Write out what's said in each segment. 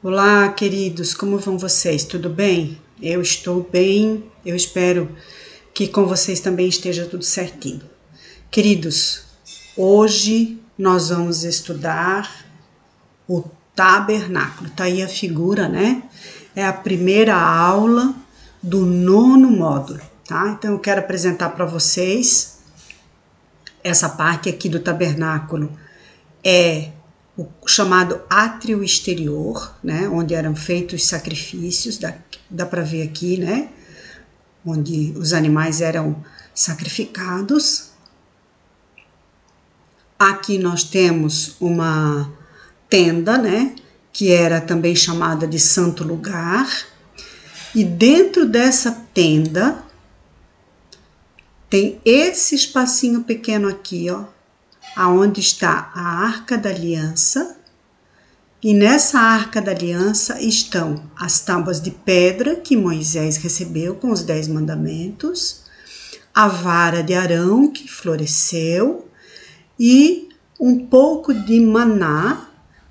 Olá, queridos, como vão vocês? Tudo bem? Eu estou bem, eu espero que com vocês também esteja tudo certinho. Queridos, hoje nós vamos estudar o tabernáculo. Tá aí a figura, né? É a primeira aula do 9º módulo, tá? Então eu quero apresentar para vocês essa parte aqui do tabernáculo. É o chamado átrio exterior, né, onde eram feitos os sacrifícios, dá para ver aqui, né, onde os animais eram sacrificados. Aqui nós temos uma tenda, né, que era também chamada de santo lugar, e dentro dessa tenda tem esse espacinho pequeno aqui, ó, aonde está a Arca da Aliança, e nessa Arca da Aliança estão as tábuas de pedra que Moisés recebeu com os 10 mandamentos, a vara de Arão que floresceu e um pouco de maná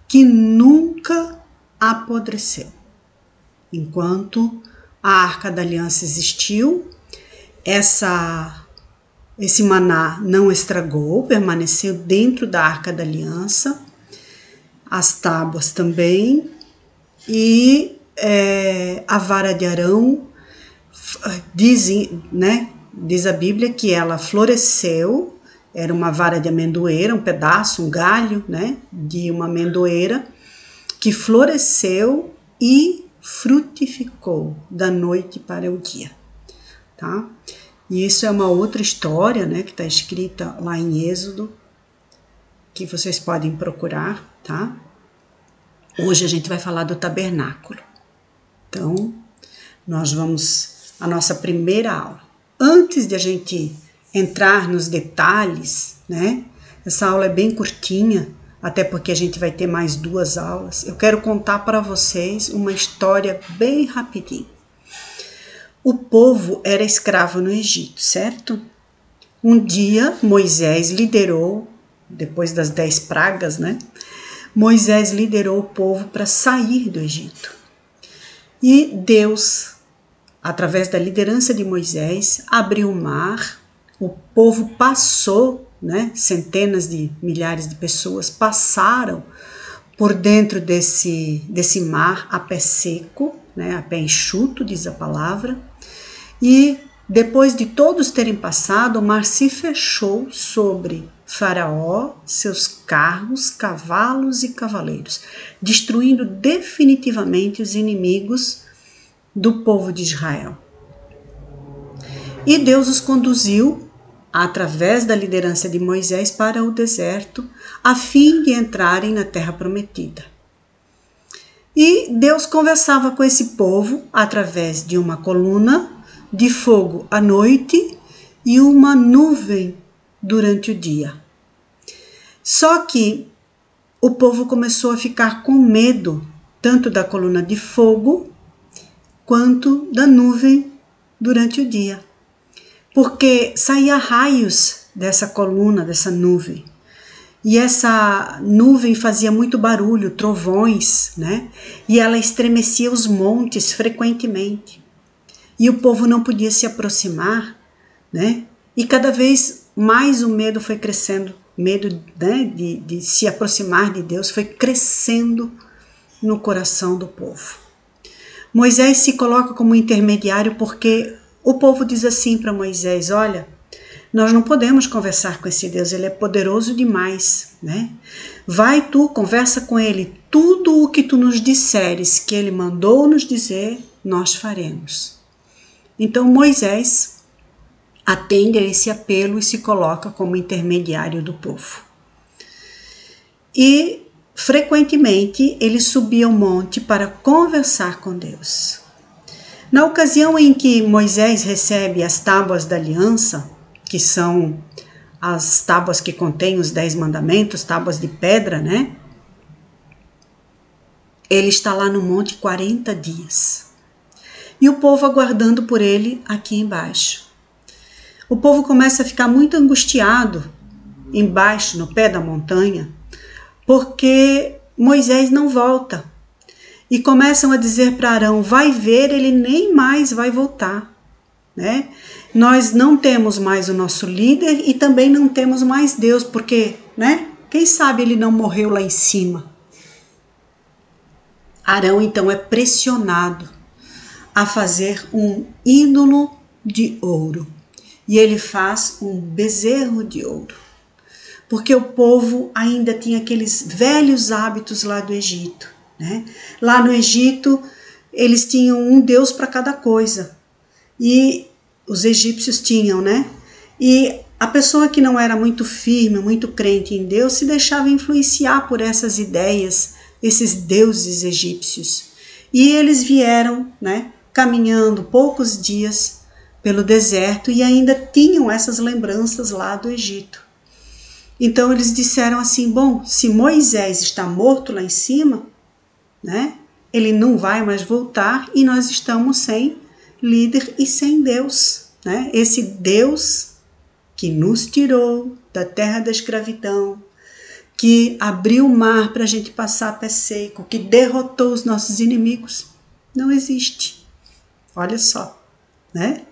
que nunca apodreceu. Enquanto a Arca da Aliança existiu, esse maná não estragou, permaneceu dentro da Arca da Aliança, as tábuas também, e a vara de Arão, diz a Bíblia que ela floresceu, era uma vara de amendoeira, um pedaço, um galho, né, de uma amendoeira, que floresceu e frutificou da noite para o dia, tá? E isso é uma outra história, né, que está escrita lá em Êxodo, que vocês podem procurar, tá? Hoje a gente vai falar do tabernáculo. Então, nós vamos à nossa primeira aula. Antes de a gente entrar nos detalhes, né, essa aula é bem curtinha, até porque a gente vai ter mais 2 aulas. Eu quero contar para vocês uma história bem rapidinho. O povo era escravo no Egito, certo? Um dia Moisés liderou, depois das 10 pragas, né? Moisés liderou o povo para sair do Egito. E Deus, através da liderança de Moisés, abriu o mar, o povo passou, né? Centenas de milhares de pessoas passaram por dentro desse mar a pé seco, né? A pé enxuto, diz a palavra. E depois de todos terem passado, o mar se fechou sobre Faraó, seus carros, cavalos e cavaleiros, destruindo definitivamente os inimigos do povo de Israel. E Deus os conduziu, através da liderança de Moisés, para o deserto, a fim de entrarem na terra prometida. E Deus conversava com esse povo através de uma coluna de fogo à noite e uma nuvem durante o dia. Só que o povo começou a ficar com medo, tanto da coluna de fogo quanto da nuvem durante o dia, porque saía raios dessa coluna, dessa nuvem. E essa nuvem fazia muito barulho, trovões, né? E ela estremecia os montes frequentemente. E o povo não podia se aproximar, né? E cada vez mais o medo foi crescendo, medo, né, de se aproximar de Deus foi crescendo no coração do povo. Moisés se coloca como intermediário porque o povo diz assim para Moisés: olha, nós não podemos conversar com esse Deus, ele é poderoso demais, né? Vai tu, conversa com ele, tudo o que tu nos disseres que ele mandou nos dizer, nós faremos. Então Moisés atende a esse apelo e se coloca como intermediário do povo. E frequentemente ele subia ao monte para conversar com Deus. Na ocasião em que Moisés recebe as tábuas da aliança, que são as tábuas que contêm os 10 mandamentos, tábuas de pedra, né? Ele está lá no monte 40 dias. E o povo aguardando por ele aqui embaixo. O povo começa a ficar muito angustiado embaixo, no pé da montanha, porque Moisés não volta. e começam a dizer para Arão: vai ver, ele nem mais vai voltar, né? Nós não temos mais o nosso líder e também não temos mais Deus, porque, né? Quem sabe ele não morreu lá em cima? Arão então é pressionado a fazer um ídolo de ouro, e ele faz um bezerro de ouro, porque o povo ainda tinha aqueles velhos hábitos lá do Egito, né? Lá no Egito eles tinham um Deus para cada coisa, e os egípcios tinham, né? E a pessoa que não era muito firme, muito crente em Deus, se deixava influenciar por essas ideias, esses deuses egípcios. E eles vieram, né, caminhando poucos dias pelo deserto e ainda tinham essas lembranças lá do Egito. Então eles disseram assim: bom, se Moisés está morto lá em cima, né, ele não vai mais voltar e nós estamos sem líder e sem Deus, né? Esse Deus que nos tirou da terra da escravidão, que abriu o mar para a gente passar a pé seco, que derrotou os nossos inimigos, não existe. Olha só, né?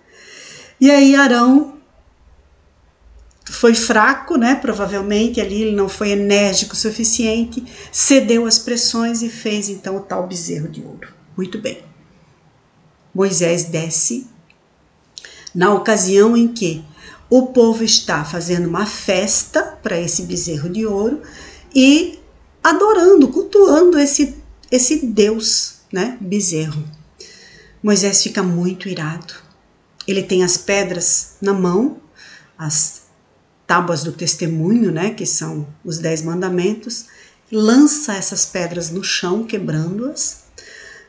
E aí Arão foi fraco, né? Provavelmente ali ele não foi enérgico o suficiente, cedeu às pressões e fez então o tal bezerro de ouro. Muito bem. Moisés desce na ocasião em que o povo está fazendo uma festa para esse bezerro de ouro e adorando, cultuando esse Deus, né, bezerro. Moisés fica muito irado. Ele tem as pedras na mão, as tábuas do testemunho, né, que são os 10 mandamentos, lança essas pedras no chão, quebrando-as,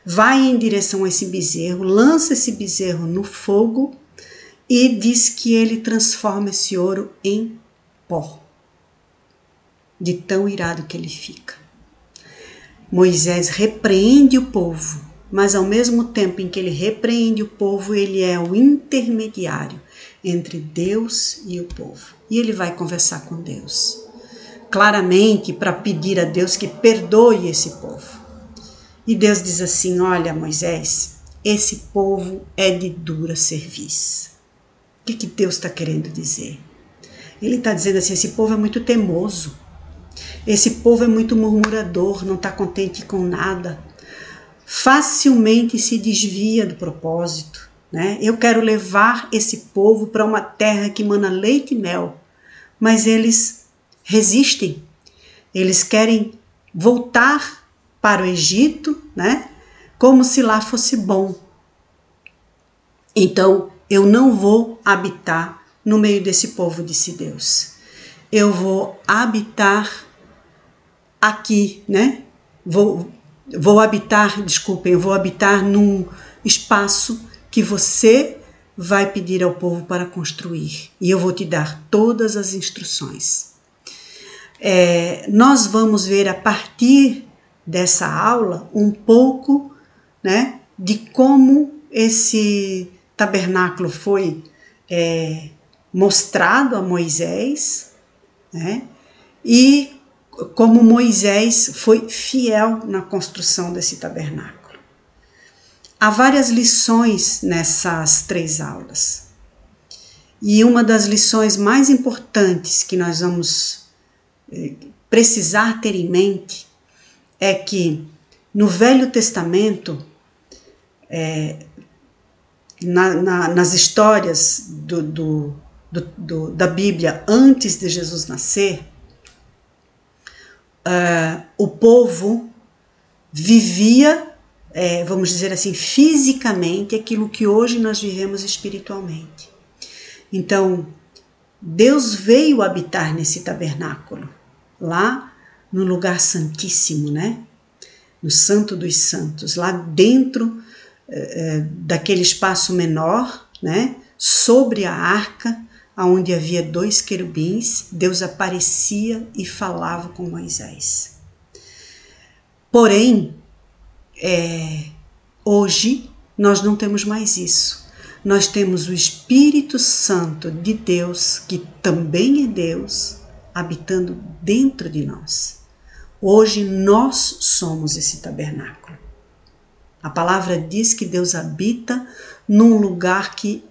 vai em direção a esse bezerro, lança esse bezerro no fogo e diz que ele transforma esse ouro em pó, de tão irado que ele fica. Moisés repreende o povo, mas ao mesmo tempo em que ele repreende o povo, ele é o intermediário entre Deus e o povo. E ele vai conversar com Deus, claramente para pedir a Deus que perdoe esse povo. E Deus diz assim: olha, Moisés, esse povo é de dura cerviz. O que Deus está querendo dizer? Ele está dizendo assim: esse povo é muito teimoso, esse povo é muito murmurador, não está contente com nada, facilmente se desvia do propósito, né? Eu quero levar esse povo para uma terra que mana leite e mel, mas eles resistem, eles querem voltar para o Egito, né? Como se lá fosse bom. Então, eu não vou habitar no meio desse povo, disse Deus. Eu vou habitar aqui, né? Vou habitar num espaço que você vai pedir ao povo para construir. E eu vou te dar todas as instruções. Nós vamos ver a partir dessa aula um pouco, né, de como esse tabernáculo foi mostrado a Moisés, né, e como Moisés foi fiel na construção desse tabernáculo. Há várias lições nessas 3 aulas. E uma das lições mais importantes que nós vamos precisar ter em mente é que no Velho Testamento, nas histórias da Bíblia antes de Jesus nascer, o povo vivia, vamos dizer assim, fisicamente aquilo que hoje nós vivemos espiritualmente. Então, Deus veio habitar nesse tabernáculo, lá no lugar santíssimo, né? No Santo dos Santos, lá dentro daquele espaço menor, né? Sobre a arca, onde havia 2 querubins, Deus aparecia e falava com Moisés. Porém, hoje nós não temos mais isso. Nós temos o Espírito Santo de Deus, que também é Deus, habitando dentro de nós. Hoje nós somos esse tabernáculo. A palavra diz que Deus habita num lugar que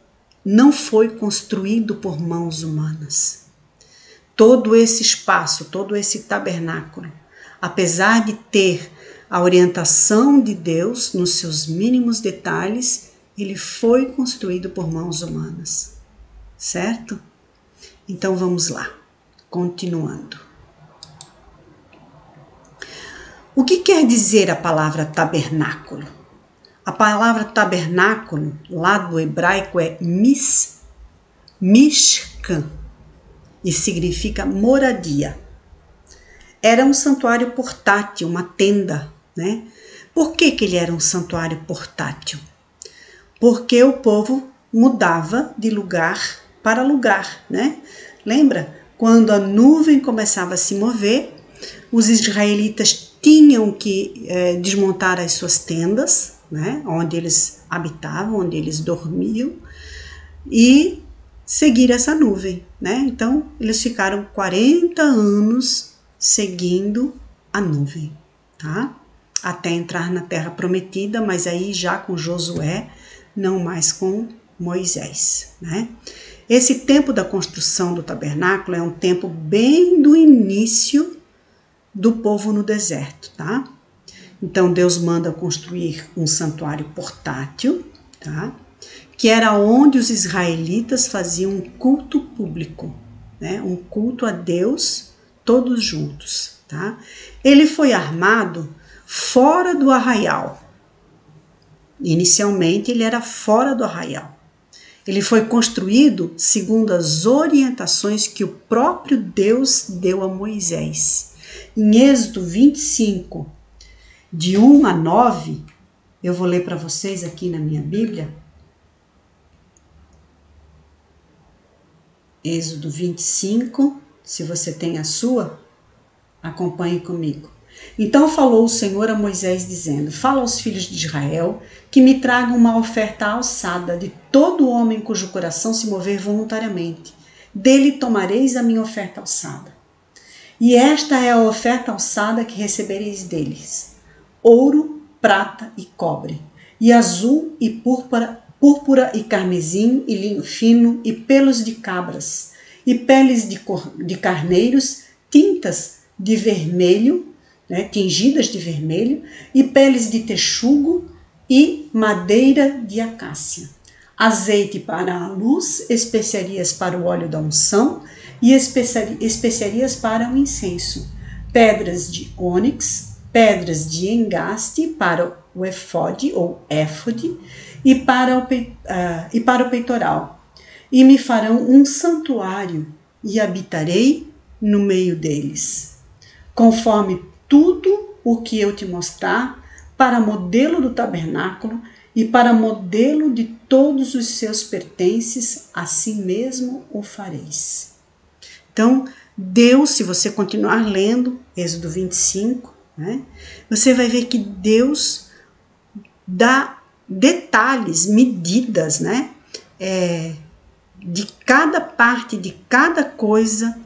não foi construído por mãos humanas. Todo esse espaço, todo esse tabernáculo, apesar de ter a orientação de Deus nos seus mínimos detalhes, ele foi construído por mãos humanas, certo? Então vamos lá, continuando. O que quer dizer a palavra tabernáculo? A palavra tabernáculo, lá do hebraico, é mishkan, e significa moradia. Era um santuário portátil, uma tenda, né? Por que ele era um santuário portátil? Porque o povo mudava de lugar para lugar, né? Lembra? Quando a nuvem começava a se mover, os israelitas tinham que desmontar as suas tendas, né? Onde eles habitavam, onde eles dormiam, e seguir essa nuvem, né? Então, eles ficaram 40 anos seguindo a nuvem, tá? Até entrar na terra prometida, mas aí já com Josué, não mais com Moisés, né? Esse tempo da construção do tabernáculo é um tempo bem do início do povo no deserto, tá? Então Deus manda construir um santuário portátil, tá? Que era onde os israelitas faziam um culto público, né? Um culto a Deus todos juntos, tá? Ele foi armado fora do arraial. Inicialmente ele era fora do arraial. Ele foi construído segundo as orientações que o próprio Deus deu a Moisés. Em Êxodo 25, de 1 a 9, eu vou ler para vocês aqui na minha Bíblia. Êxodo 25, se você tem a sua, acompanhe comigo. Então falou o Senhor a Moisés, dizendo: fala aos filhos de Israel que me tragam uma oferta alçada de todo homem cujo coração se mover voluntariamente. Dele tomareis a minha oferta alçada. E esta é a oferta alçada que recebereis deles: ouro, prata e cobre, e azul e púrpura e carmesim e linho fino e pelos de cabras, e peles de carneiros, tintas de vermelho, né, tingidas de vermelho, e peles de texugo e madeira de acácia, azeite para a luz, especiarias para o óleo da unção e especiarias para o incenso, pedras de ônix, pedras de engaste para o efode ou éfode e para o peitoral. E me farão um santuário e habitarei no meio deles, conforme tudo o que eu te mostrar, para modelo do tabernáculo e para modelo de todos os seus pertences, assim mesmo o fareis. Então, Deus, se você continuar lendo Êxodo 25, né, você vai ver que Deus dá detalhes, medidas, né, de cada parte, de cada coisa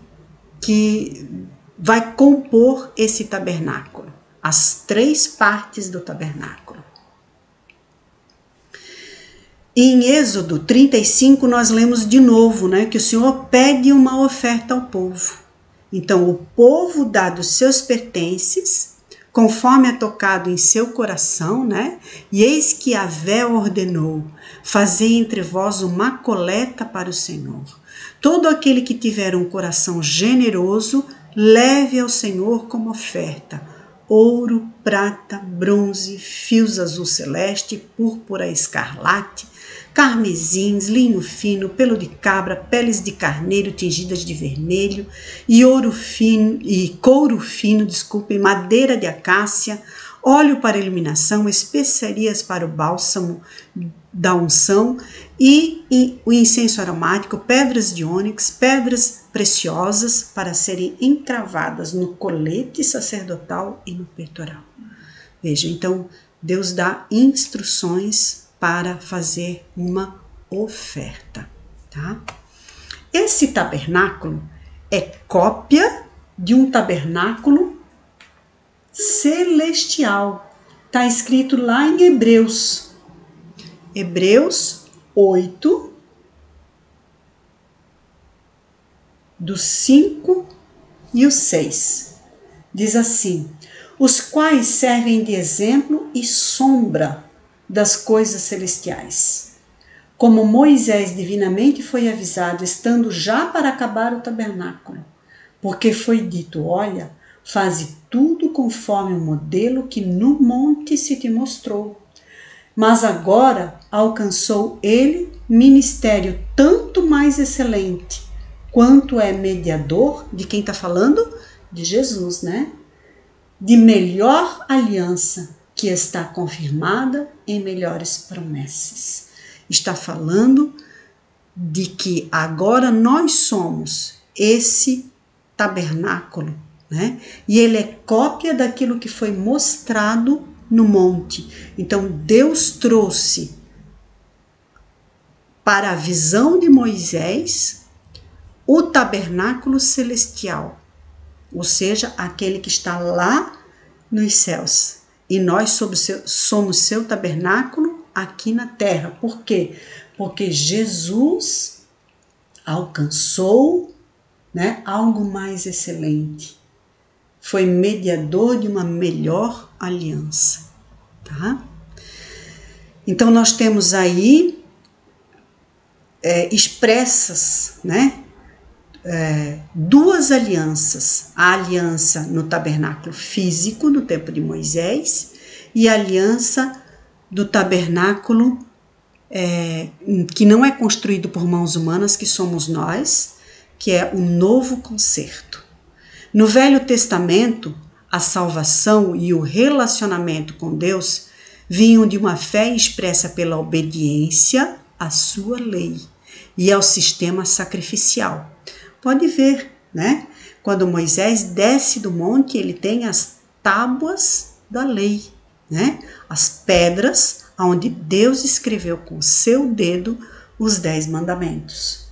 que vai compor esse tabernáculo, as 3 partes do tabernáculo. Em Êxodo 35 nós lemos de novo, né, que o Senhor pede uma oferta ao povo. Então o povo dá dos seus pertences, conforme é tocado em seu coração, né? E eis que Yahvé ordenou: fazei entre vós uma coleta para o Senhor. Todo aquele que tiver um coração generoso, leve ao Senhor como oferta ouro, prata, bronze, fios azul celeste, púrpura escarlate, carmesins, linho fino, pelo de cabra, peles de carneiro tingidas de vermelho, e ouro fino e couro fino, madeira de acácia, óleo para iluminação, especiarias para o bálsamo da unção e o incenso aromático, pedras de ônix, pedras preciosas para serem encravadas no colete sacerdotal e no peitoral. Veja, então Deus dá instruções para fazer uma oferta, tá? Esse tabernáculo é cópia de um tabernáculo celestial. está escrito lá em Hebreus. Hebreus 8, do 5 e o 6. Diz assim: os quais servem de exemplo e sombra das coisas celestiais. Como Moisés divinamente foi avisado, estando já para acabar o tabernáculo, porque foi dito: olha, faze tudo conforme o modelo que no monte se te mostrou. Mas agora alcançou ele ministério tanto mais excelente, quanto é mediador de quem está falando? De Jesus, né? De melhor aliança, que está confirmada em melhores promessas. Está falando de que agora nós somos esse tabernáculo, né? E ele é cópia daquilo que foi mostrado no monte. Então Deus trouxe para a visão de Moisés o tabernáculo celestial, ou seja, aquele que está lá nos céus. E nós somos seu tabernáculo aqui na terra. Por quê? Porque Jesus alcançou, né, algo mais excelente. Foi mediador de uma melhor aliança, tá? Então nós temos aí expressas, né, duas alianças: a aliança no tabernáculo físico no tempo de Moisés e a aliança do tabernáculo que não é construído por mãos humanas, que somos nós, que é o novo concerto. No Velho Testamento, a salvação e o relacionamento com Deus vinham de uma fé expressa pela obediência à sua lei e ao sistema sacrificial. Pode ver, né? Quando Moisés desce do monte, ele tem as tábuas da lei, né? As pedras onde Deus escreveu com seu dedo os 10 mandamentos.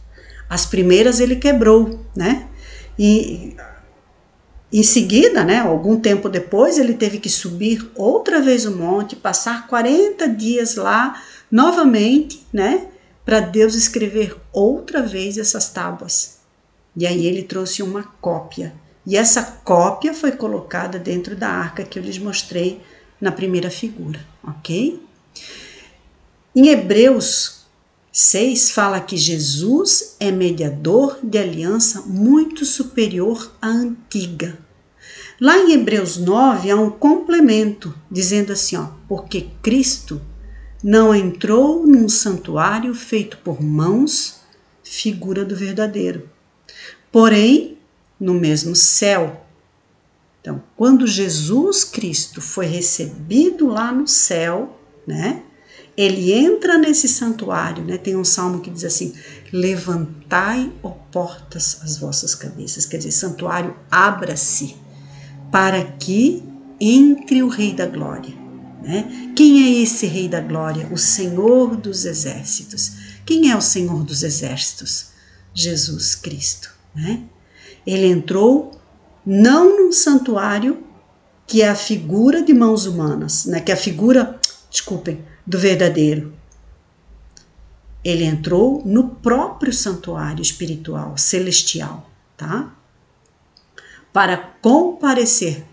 As primeiras ele quebrou, né? E em seguida, né, algum tempo depois, ele teve que subir outra vez o monte, passar 40 dias lá novamente, né, para Deus escrever outra vez essas tábuas. E aí ele trouxe uma cópia. E essa cópia foi colocada dentro da arca que eu lhes mostrei na primeira figura, ok? Em Hebreus 6 fala que Jesus é mediador de aliança muito superior à antiga. Lá em Hebreus 9 há um complemento, dizendo assim, porque Cristo não entrou num santuário feito por mãos, figura do verdadeiro, porém no mesmo céu. Então, quando Jesus Cristo foi recebido lá no céu, né? Ele entra nesse santuário, né? Tem um salmo que diz assim: levantai, ó portas, as vossas cabeças. Quer dizer, santuário abra-se para que entre o Rei da Glória, né? Quem é esse Rei da Glória? O Senhor dos Exércitos. Quem é o Senhor dos Exércitos? Jesus Cristo, né? Ele entrou não num santuário que é a figura de mãos humanas, né? Que é a figura, do verdadeiro. Ele entrou no próprio santuário espiritual, celestial, tá? Para comparecer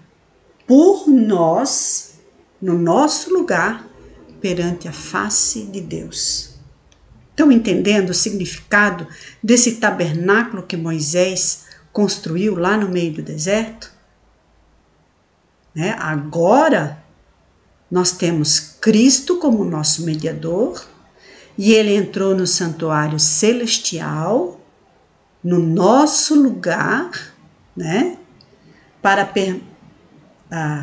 por nós, no nosso lugar, perante a face de Deus. Estão entendendo o significado desse tabernáculo que Moisés construiu lá no meio do deserto? Né? Agora, nós temos Cristo como nosso mediador e ele entrou no santuário celestial, no nosso lugar, né, para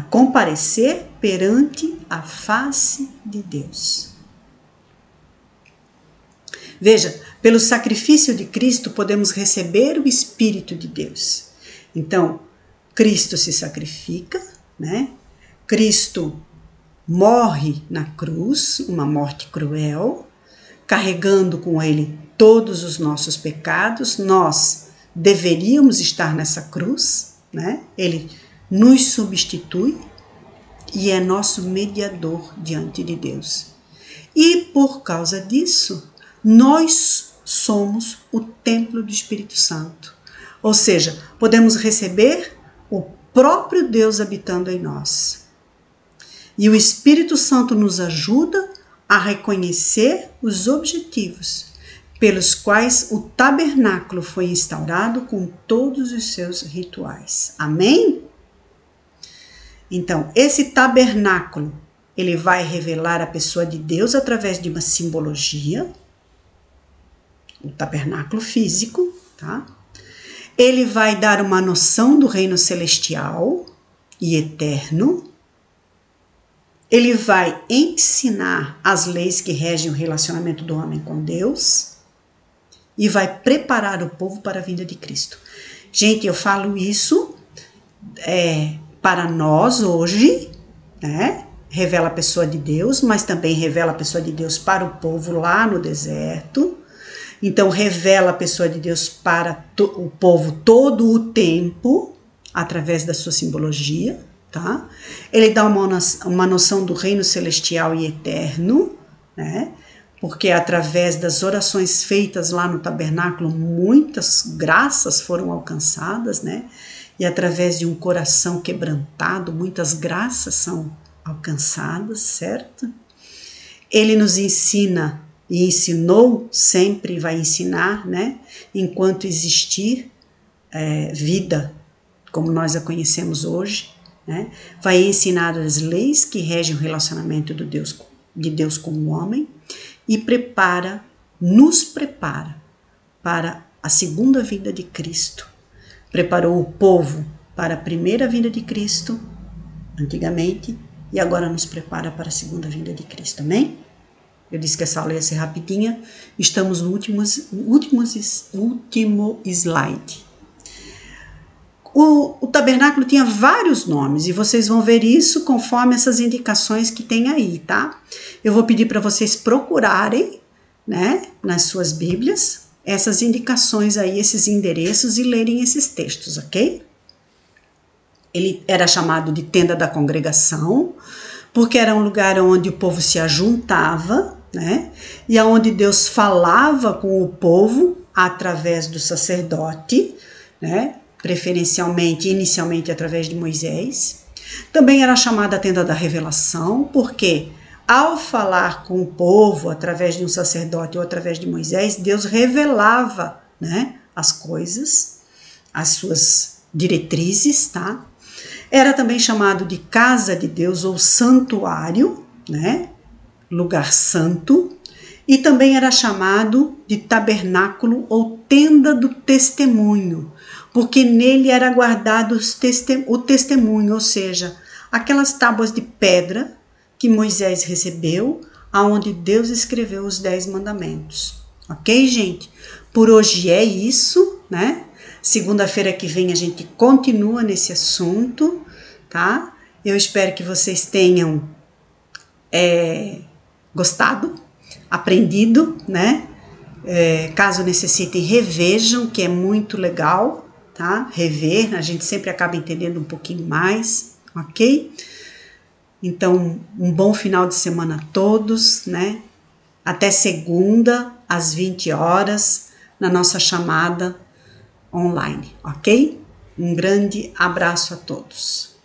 comparecer perante a face de Deus. Veja, pelo sacrifício de Cristo podemos receber o Espírito de Deus. Então, Cristo se sacrifica, né? Cristo morre na cruz, uma morte cruel, carregando com ele todos os nossos pecados. Nós deveríamos estar nessa cruz, né? Ele nos substitui e é nosso mediador diante de Deus. E por causa disso, nós somos o templo do Espírito Santo. Ou seja, podemos receber o próprio Deus habitando em nós. E o Espírito Santo nos ajuda a reconhecer os objetivos pelos quais o tabernáculo foi instaurado com todos os seus rituais. Amém? Então, esse tabernáculo, ele vai revelar a pessoa de Deus através de uma simbologia, o tabernáculo físico, tá? Ele vai dar uma noção do reino celestial e eterno. Ele vai ensinar as leis que regem o relacionamento do homem com Deus e vai preparar o povo para a vinda de Cristo. Gente, eu falo isso para nós hoje, né? Revela a pessoa de Deus, mas também revela a pessoa de Deus para o povo lá no deserto. Então, revela a pessoa de Deus para o povo todo o tempo, através da sua simbologia, tá? Ele dá uma noção do reino celestial e eterno, né? Porque através das orações feitas lá no tabernáculo, muitas graças foram alcançadas, né? E através de um coração quebrantado, muitas graças são alcançadas, certo? Ele nos ensina e ensinou, sempre vai ensinar, né? Enquanto existir vida, como nós a conhecemos hoje, né? Vai ensinar as leis que regem o relacionamento de Deus com o homem e nos prepara para a segunda vinda de Cristo. Preparou o povo para a primeira vinda de Cristo, antigamente, e agora nos prepara para a segunda vinda de Cristo, amém? Eu disse que essa aula ia ser rapidinha, estamos no último slide. O tabernáculo tinha vários nomes e vocês vão ver isso conforme essas indicações que tem aí, tá? Eu vou pedir para vocês procurarem, né, nas suas Bíblias, essas indicações aí, esses endereços e lerem esses textos, ok? Ele era chamado de tenda da congregação, porque era um lugar onde o povo se ajuntava, né? E aonde Deus falava com o povo através do sacerdote, né? Inicialmente através de Moisés. Também era chamada a tenda da revelação, porque ao falar com o povo através de um sacerdote ou através de Moisés, Deus revelava, né, as coisas, as suas diretrizes, tá? Era também chamado de casa de Deus ou santuário, né? Lugar santo, e também era chamado de tabernáculo ou tenda do testemunho, porque nele era guardado o testemunho, ou seja, aquelas tábuas de pedra que Moisés recebeu, aonde Deus escreveu os 10 mandamentos. Ok, gente? Por hoje é isso, né? Segunda-feira que vem a gente continua nesse assunto, tá? Eu espero que vocês tenham gostado, aprendido, né? Caso necessitem, revejam, que é muito legal, tá? Rever, a gente sempre acaba entendendo um pouquinho mais, ok? Então, um bom final de semana a todos, né? Até segunda, às 20 horas, na nossa chamada online, ok? Um grande abraço a todos.